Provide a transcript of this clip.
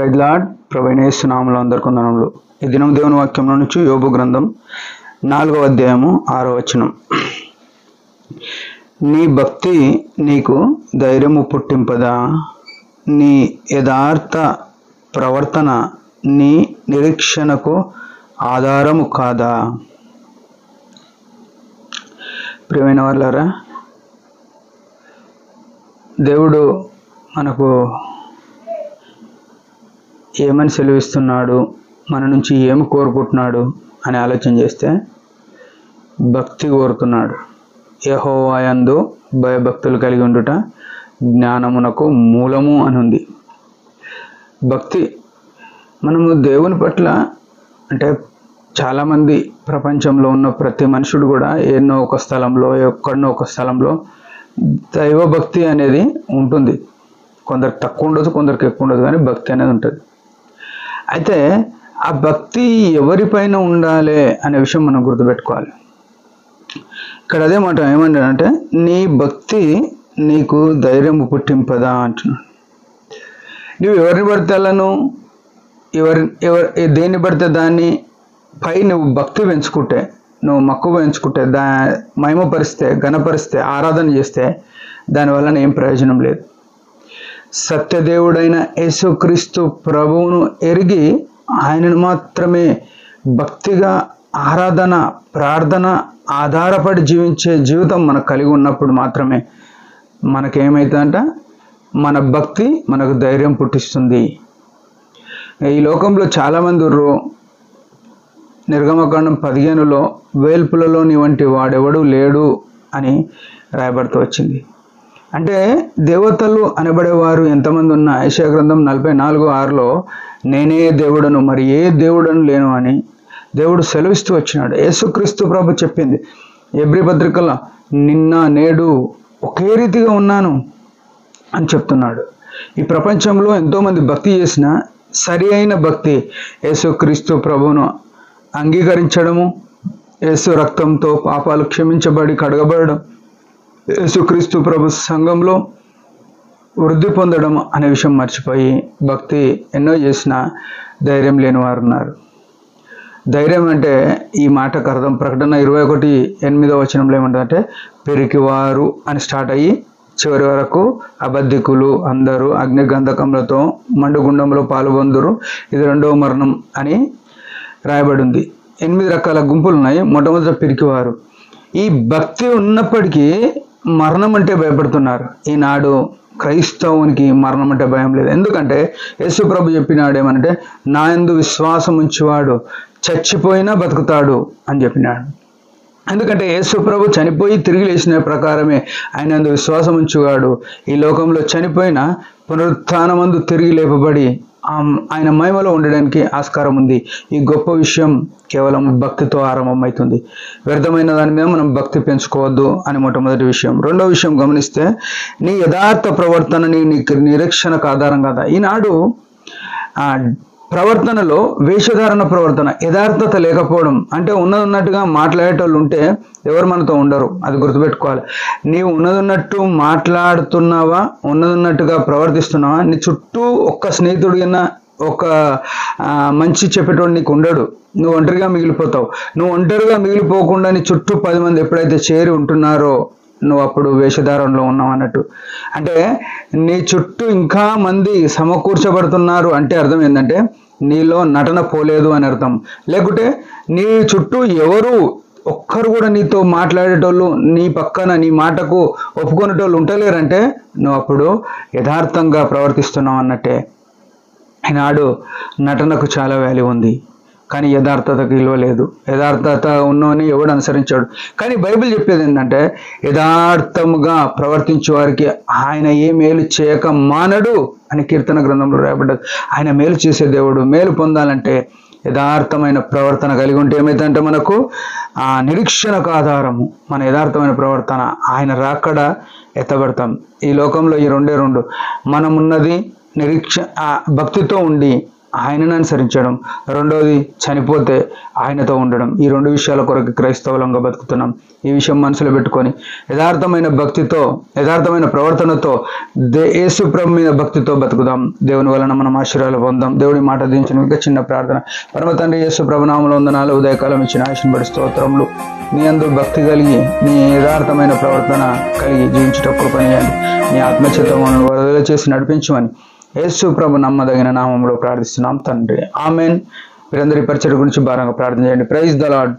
Praise lord. ప్రభువైన యేసు నామములో అందరికీ వందనములు. ఈ దినం దేవుని వాక్యంలో నుంచి యోబు గ్రంథం 4వ అధ్యాయము 6వ వచనం. నీ భక్తి నీకు ధైర్యము పుట్టింపదా? నీ యథార్థ ప్రవర్తన నీ నిరీక్షణకు ఆధారము కాదా? ప్రియమైన వాళ్ళారా, దేవుడు మనకు ఏమని సెలవిస్తున్నాడు, మన నుంచి ఏమి కోరుకుంటున్నాడు అని ఆలోచన చేస్తే భక్తి కోరుతున్నాడు. యెహోవా యందు భయభక్తులు కలిగి ఉండుట జ్ఞానమునకు మూలము అని ఉంది. భక్తి మనము దేవుని పట్ల, అంటే చాలామంది ప్రపంచంలో ఉన్న ప్రతి మనుషుడు కూడా ఎన్నో ఒక స్థలంలో, ఎక్కడనో ఒక స్థలంలో దైవభక్తి అనేది ఉంటుంది. కొందరికి తక్కువ ఉండదు, కొందరికి ఎక్కువ ఉండదు, కానీ భక్తి అనేది ఉంటుంది. అయితే ఆ భక్తి ఎవరిపైన ఉండాలి అనే విషయం మనం గుర్తుపెట్టుకోవాలి. ఇక్కడ అదే మాట ఏమంటాడంటే, నీ భక్తి నీకు ధైర్యం పుట్టింపదా అంటున్నాడు. నువ్వు ఎవరిని పడితే వాళ్ళను, దేన్ని పడితే దాన్ని పై నువ్వు భక్తి పెంచుకుంటే, నువ్వు మక్కువ పెంచుకుంటే, మహిమపరిస్తే, ఘనపరిస్తే, ఆరాధన చేస్తే దానివల్ల ఏం ప్రయోజనం లేదు. సత్యదేవుడైన యేసుక్రీస్తు ప్రభువును ఎరిగి ఆయనను మాత్రమే భక్తిగా ఆరాధన, ప్రార్థన ఆధారపడి జీవించే జీవితం మనకు కలిగి ఉన్నప్పుడు మాత్రమే మనకేమవుతుందంట, మన భక్తి మనకు ధైర్యం పుట్టిస్తుంది. ఈ లోకంలో చాలామంది నిర్గమకాండం 15లో వేల్పులలోని వంటి వాడెవడు లేడు అని రాయబడుతూ వచ్చింది. అంటే దేవతలు అనబడేవారు ఎంతమంది ఉన్నా యెషయా గ్రంథం 44:6లో నేనే దేవుడను, మరి ఏ దేవుడను లేను అని దేవుడు సెలవిస్తూ వచ్చినాడు. యేసుక్రీస్తు ప్రభు చెప్పింది ఎబ్రీ పత్రికలో, నిన్న నేడు ఒకే రీతిగా ఉన్నాను అని చెప్తున్నాడు. ఈ ప్రపంచంలో ఎంతోమంది భక్తి చేసిన సరి అయిన భక్తి యేసుక్రీస్తు ప్రభువును అంగీకరించడము, యేసు రక్తంతో పాపాలు క్షమించబడి కడగబడడం, యేసుక్రీస్తు ప్రభు సంఘంలో వృద్ధి పొందడం అనే విషయం మర్చిపోయి భక్తి ఎన్నో చేసిన ధైర్యం లేని వారు ఉన్నారు. ధైర్యం అంటే ఈ మాటకు అర్థం ప్రకటన 21:8 వచనంలో ఏమంటుందంటే, పెరికివారు అని స్టార్ట్ అయ్యి చివరి వరకు అబద్ధికులు అందరూ అగ్నిగంధకములతో మండుగుండంలో పాల్గొందురు, ఇది రెండవ మరణం అని రాయబడి ఉంది. 8 రకాల గుంపులు ఉన్నాయి. మొట్టమొదటి పిరికివారు. ఈ భక్తి ఉన్నప్పటికీ మరణం అంటే భయపడుతున్నారు. ఈనాడు క్రైస్తవునికి మరణం అంటే భయం లేదు. ఎందుకంటే యేసు ప్రభు చెప్పినాడు ఏమనంటే, నా యందు విశ్వాసం ఉంచేవాడు చచ్చిపోయినా బతుకుతాడు అని చెప్పినాడు. ఎందుకంటే యేసు ప్రభు చనిపోయి తిరిగి లేచిన ప్రకారమే ఆయన యందు విశ్వాసం ఉంచేవాడు ఈ లోకంలో చనిపోయిన పునరుత్థానమందు తిరిగి లేపబడి ఆయన మహిమలో ఉండడానికి ఆస్కారం ఉంది. ఈ గొప్ప విషయం కేవలం భక్తితో ఆరంభమవుతుంది. వ్యర్థమైన దాని మీద మనం భక్తి పెంచుకోవద్దు అని మొట్టమొదటి విషయం. రెండవ విషయం గమనిస్తే, నీ యథార్థ ప్రవర్తన నీ నిరీక్షణకు ఆధారం కదా. ఈనాడు ప్రవర్తనలో వేషధారణ ప్రవర్తన, యథార్థత లేకపోవడం, అంటే ఉన్నట్టుగా మాట్లాడేటోళ్ళు ఉంటే ఎవరు మనతో ఉండరు. అది గుర్తుపెట్టుకోవాలి. నీవు ఉన్నదన్నట్టు మాట్లాడుతున్నావా, ఉన్నదన్నట్టుగా ప్రవర్తిస్తున్నావా, నీ చుట్టూ ఒక్క స్నేహితుడు కన్నా ఒక మంచి చెప్పేటోడు నీకు ఉండడు. నువ్వు ఒంటరిగా మిగిలిపోతావు. నువ్వు ఒంటరిగా మిగిలిపోకుండా నీ చుట్టూ 10 మంది ఎప్పుడైతే చేరి ఉంటున్నారో నువ్వు అప్పుడు వేషధారణలో ఉన్నావు అన్నట్టు. అంటే నీ చుట్టూ ఇంకా మంది సమకూర్చబడుతున్నారు అంటే అర్థం ఏంటంటే నీలో నటన పోలేదు అని అర్థం. లేకుంటే నీ చుట్టూ ఎవరు ఒక్కరు కూడా నీతో మాట్లాడేటోళ్ళు, నీ పక్కన నీ మాటకు ఒప్పుకునేటోళ్ళు ఉంటలేరంటే నువ్వు అప్పుడు యథార్థంగా ప్రవర్తిస్తున్నావు అన్నట్టే. ఈనాడు నటనకు చాలా వాల్యూ ఉంది, కానీ యథార్థతకు విలువ లేదు. యథార్థత ఉన్నవని ఎవడు అనుసరించాడు. కానీ బైబిల్ చెప్పేది ఏంటంటే, యథార్థముగా ప్రవర్తించే వారికి ఆయన ఏ మేలు చేయక మానడు అని కీర్తన గ్రంథంలో రాయబడ్డది. ఆయన మేలు చేసే దేవుడు. మేలు పొందాలంటే యథార్థమైన ప్రవర్తన కలిగి ఉంటే ఏమైందంటే మనకు ఆ నిరీక్షణకు ఆధారము మన యథార్థమైన ప్రవర్తన. ఆయన రాకడ ఎత్తబడతాం. ఈ లోకంలో ఈ రెండే రెండు, మనమున్నది భక్తితో ఉండి ఆయనను అనుసరించడం, రెండోది చనిపోతే ఆయనతో ఉండడం. ఈ రెండు విషయాల కొరకు క్రైస్తవులంగా బతుకుతున్నాం. ఈ విషయం మనసులో పెట్టుకొని యథార్థమైన భక్తితో, యథార్థమైన ప్రవర్తనతో, యేసు ప్రభు మీద భక్తితో బతుకుదాం. దేవుని వలన మనం ఆశీర్వాదాలు పొందాం. దేవుడి మాట దించిన ఇంకా చిన్న ప్రార్థన. పరమ తండ్రి యేసు ప్రభు నామములో వందనాలు. ఉదయకాలం ఇచ్చిన ఆశను బడి స్తోత్రములు. నీ అందు భక్తి కలిగి, నీ యథార్థమైన ప్రవర్తన కలిగి జీవించుట కృపనియండి. నీ ఆత్మచిత్తమును వరదల చేసి నడిపించమని యేసు ప్రభు నమ్మదగిన నామములో ప్రార్థిస్తున్నాం తండ్రి. ఆమెన్. మీరందరి పరిచయం గురించి భారంగా ప్రార్థన చేయండి. Praise the lord.